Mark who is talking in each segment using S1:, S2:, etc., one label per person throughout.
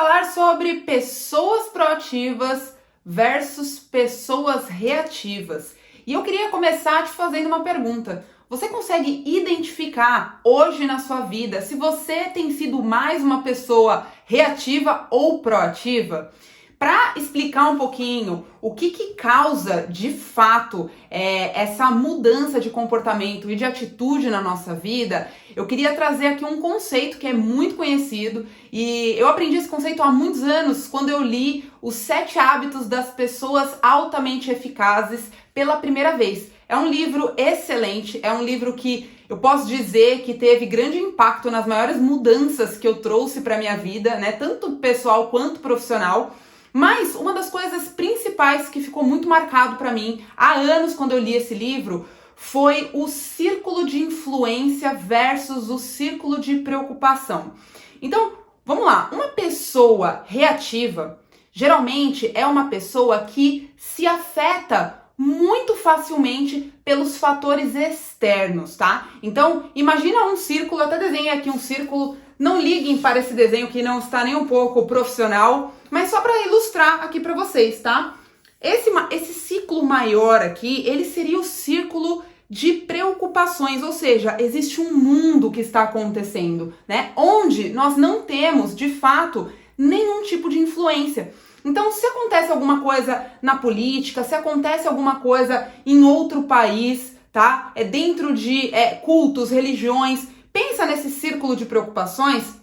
S1: falar sobre pessoas proativas versus pessoas reativas. E eu queria começar te fazendo uma pergunta. Você consegue identificar hoje na sua vida se você tem sido mais uma pessoa reativa ou proativa? Para explicar um pouquinho o que causa de fato essa mudança de comportamento e de atitude na nossa vida, eu queria trazer aqui um conceito que é muito conhecido e eu aprendi esse conceito há muitos anos quando eu li Os 7 Hábitos das Pessoas Altamente Eficazes pela primeira vez. É um livro excelente, é um livro que eu posso dizer que teve grande impacto nas maiores mudanças que eu trouxe para minha vida, né, tanto pessoal quanto profissional. Mas uma das coisas principais que ficou muito marcado para mim há anos quando eu li esse livro foi o círculo de influência versus o círculo de preocupação. Então, vamos lá, uma pessoa reativa geralmente é uma pessoa que se afeta muito facilmente pelos fatores externos, tá? Então, imagina um círculo, eu até desenhei aqui um círculo, não liguem para esse desenho que não está nem um pouco profissional, mas só para ilustrar aqui para vocês, tá? Esse ciclo maior aqui, ele seria o círculo de preocupações, ou seja, existe um mundo que está acontecendo, né? Onde nós não temos, de fato, nenhum tipo de influência. Então, se acontece alguma coisa na política, se acontece alguma coisa em outro país, tá? Dentro de cultos, religiões, pensa nesse círculo de preocupações,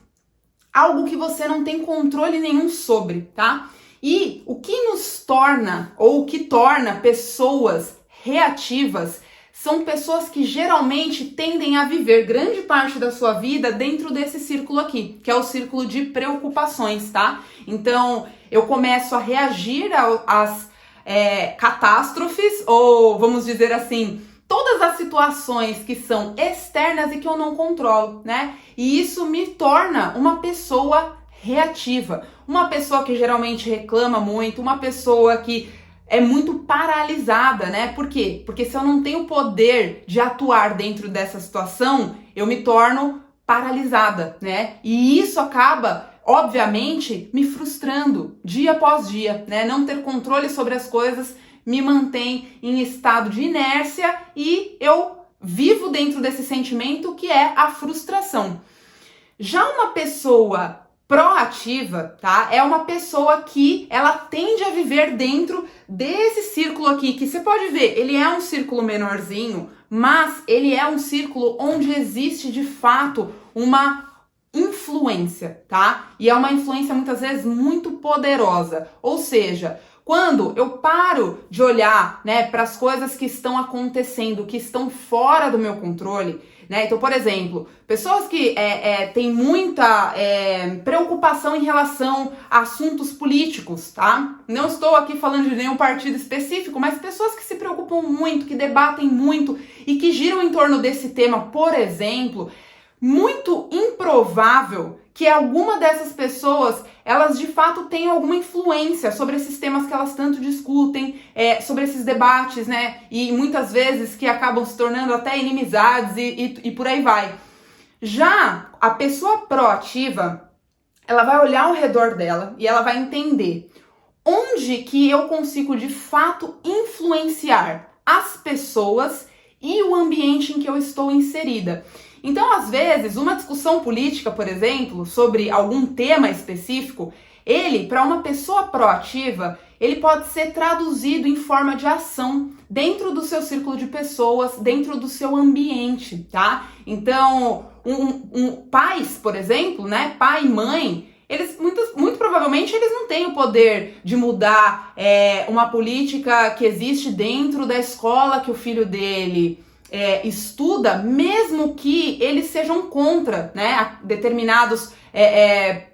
S1: algo que você não tem controle nenhum sobre, tá? E o que nos torna, ou o que torna pessoas reativas, são pessoas que geralmente tendem a viver grande parte da sua vida dentro desse círculo aqui, que é o círculo de preocupações, tá? Então, eu começo a reagir às catástrofes, ou vamos dizer assim, todas as situações que são externas e que eu não controlo, né? E isso me torna uma pessoa reativa, uma pessoa que geralmente reclama muito, uma pessoa que é muito paralisada, né? Por quê? Porque se eu não tenho poder de atuar dentro dessa situação, eu me torno paralisada, né? E isso acaba, obviamente, me frustrando dia após dia, né? Não ter controle sobre as coisas me mantém em estado de inércia e eu vivo dentro desse sentimento que é a frustração. Já uma pessoa proativa, tá? É uma pessoa que ela tende a viver dentro desse círculo aqui, que você pode ver, ele é um círculo menorzinho, mas ele é um círculo onde existe de fato uma influência, tá? E é uma influência muitas vezes muito poderosa. Ou seja, quando eu paro de olhar, né, para as coisas que estão acontecendo, que estão fora do meu controle, né? Então, por exemplo, pessoas que têm muita preocupação em relação a assuntos políticos, tá? Não estou aqui falando de nenhum partido específico, mas pessoas que se preocupam muito, que debatem muito e que giram em torno desse tema, por exemplo, muito improvável que alguma dessas pessoas, elas de fato tenham alguma influência sobre esses temas que elas tanto discutem, sobre esses debates, né? E muitas vezes que acabam se tornando até inimizades e por aí vai. Já a pessoa proativa, ela vai olhar ao redor dela e ela vai entender onde que eu consigo de fato influenciar as pessoas e o ambiente em que eu estou inserida. Então, às vezes, uma discussão política, por exemplo, sobre algum tema específico, para uma pessoa proativa, ele pode ser traduzido em forma de ação dentro do seu círculo de pessoas, dentro do seu ambiente, tá? Então, pais, por exemplo, né, pai e mãe, eles muito provavelmente eles não têm o poder de mudar uma política que existe dentro da escola que o filho dele estuda, mesmo que eles sejam contra, né, determinados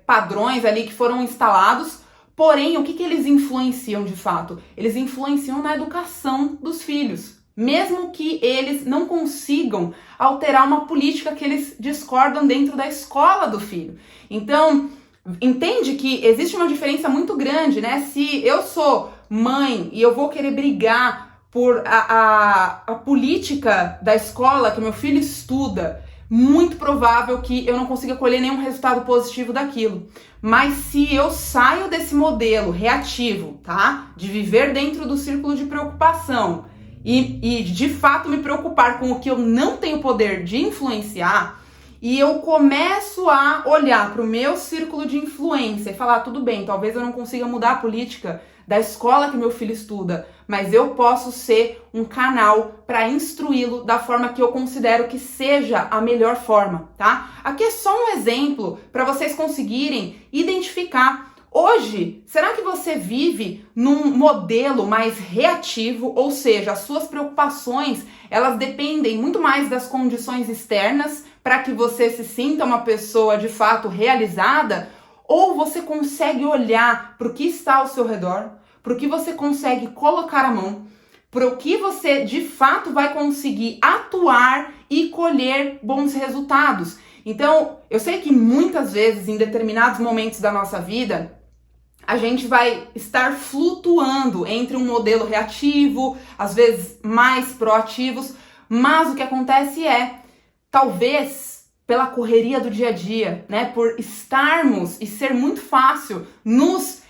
S1: padrões ali que foram instalados. Porém, o que eles influenciam de fato? Eles influenciam na educação dos filhos, mesmo que eles não consigam alterar uma política que eles discordam dentro da escola do filho. Então, entende que existe uma diferença muito grande, né? Se eu sou mãe e eu vou querer brigar por a política da escola que meu filho estuda, muito provável que eu não consiga colher nenhum resultado positivo daquilo. Mas se eu saio desse modelo reativo, tá? De viver dentro do círculo de preocupação e de fato me preocupar com o que eu não tenho poder de influenciar, e eu começo a olhar para o meu círculo de influência e falar, tudo bem, talvez eu não consiga mudar a política da escola que meu filho estuda, mas eu posso ser um canal para instruí-lo da forma que eu considero que seja a melhor forma, tá? Aqui é só um exemplo para vocês conseguirem identificar. Hoje, será que você vive num modelo mais reativo, ou seja, as suas preocupações, elas dependem muito mais das condições externas para que você se sinta uma pessoa de fato realizada? Ou você consegue olhar para o que está ao seu redor, para o que você consegue colocar a mão, para o que você de fato vai conseguir atuar e colher bons resultados? Então, eu sei que muitas vezes, em determinados momentos da nossa vida, a gente vai estar flutuando entre um modelo reativo, às vezes mais proativos, mas o que acontece é, talvez pela correria do dia a dia, né, por estarmos e ser muito fácil nos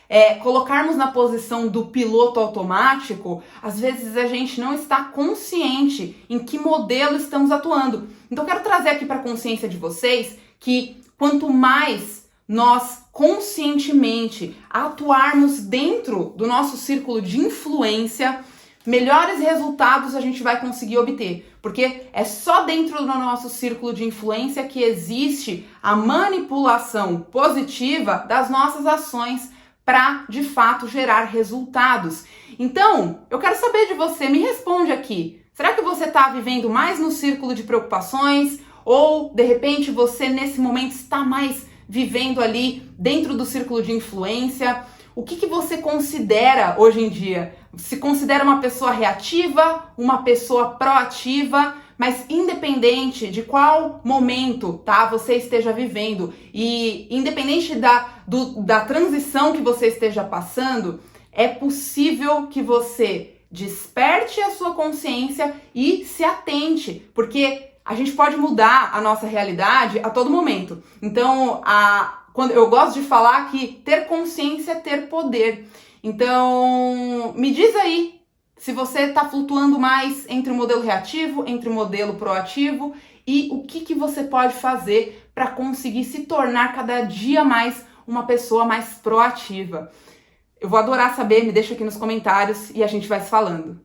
S1: colocarmos na posição do piloto automático, às vezes a gente não está consciente em que modelo estamos atuando. Então eu quero trazer aqui para a consciência de vocês que quanto mais nós conscientemente atuarmos dentro do nosso círculo de influência, melhores resultados a gente vai conseguir obter. Porque é só dentro do nosso círculo de influência que existe a manipulação positiva das nossas ações para, de fato, gerar resultados. Então, eu quero saber de você, me responde aqui. Será que você está vivendo mais no círculo de preocupações? Ou, de repente, você nesse momento está mais vivendo ali dentro do círculo de influência? O que você considera hoje em dia? Se considera uma pessoa reativa, uma pessoa proativa? Mas independente de qual momento, tá, você esteja vivendo e independente da transição que você esteja passando, é possível que você desperte a sua consciência e se atente, porque a gente pode mudar a nossa realidade a todo momento. Então, quando eu gosto de falar que ter consciência é ter poder. Então, me diz aí se você está flutuando mais entre o modelo reativo, entre o modelo proativo, e o que você pode fazer para conseguir se tornar cada dia mais uma pessoa mais proativa. Eu vou adorar saber, me deixa aqui nos comentários e a gente vai se falando.